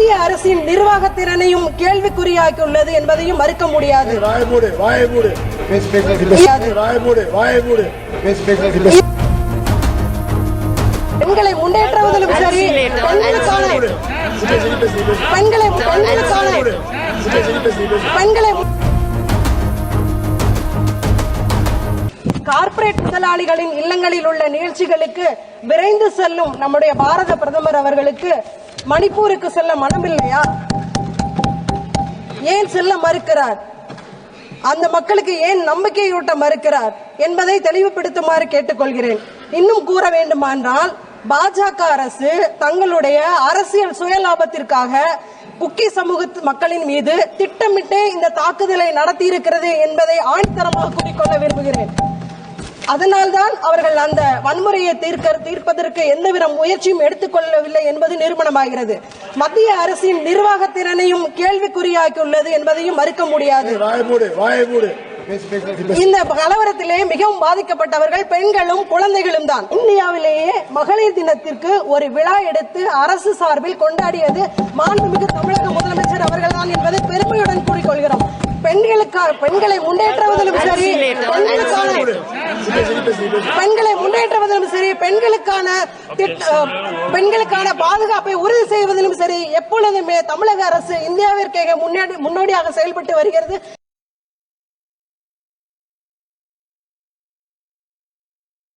மத்திய அரசின் நிர்வாகத்திறனையும் கேள்விக்குறியாக்கியுள்ளது என்பதையும் மறுக்க முடியாது. பெண்களை முன்னேற்றுவதிலும் சரி, கார்ப்பரேட் முதலாளிகளின் இல்லங்களில் உள்ள நிகழ்ச்சிகளுக்கு விரைந்து செல்லும் நம்முடைய பாரத பிரதமர் அவர்களுக்கு மணிப்பூருக்கு செல்ல மனமில்லையா? ஏன் செல்ல மறுக்கிறார்? அந்த மக்களுக்கு ஏன் நம்பிக்கையூட்ட மறுக்கிறார் என்பதை தெளிவுபடுத்துமாறு கேட்டுக்கொள்கிறேன். இன்னும் கூற வேண்டுமானால், பாஜக அரசு தங்களுடைய அரசியல் சுயலாபத்திற்காக குக்கி சமூக மக்களின் மீது திட்டமிட்டே இந்த தாக்குதலை நடத்தியிருக்கிறது என்பதை ஆணித்தரமாக கூறிக்கொள்ள விரும்புகிறேன். அதனால்தான் அவர்கள் அந்த வன்முறையை தீர்ப்பதற்கு எந்தவித முயற்சியும் எடுத்துக்கொள்ளவில்லை என்பது நிரூபணமாகிறது. மத்திய அரசின் நிர்வாகத்திறனையும் கேள்விக்குறியாக்கியுள்ளது என்பதையும் மறுக்க முடியாது. இந்த கலவரத்திலே மிகவும் பாதிக்கப்பட்டவர்கள் பெண்களும் குழந்தைகளும் தான். இந்தியாவிலேயே மகளிர் தினத்திற்கு ஒரு விழா எடுத்து அரசு சார்பில் கொண்டாடியது மாண்புமிகு தமிழக முதலமைச்சர் அவர்கள் தான் என்பதை பெருமையுடன் கூறிக்கொள்கிறோம். பெண்களை முன்னேற்றுவதிலும் சரி, பெண்களுக்கான பாதுகாப்பை உறுதி செய்வதிலும் சரி, எப்பொழுதுமே தமிழக அரசு இந்தியாவிற்கு முன்னோடியாக செயல்பட்டு வருகிறது.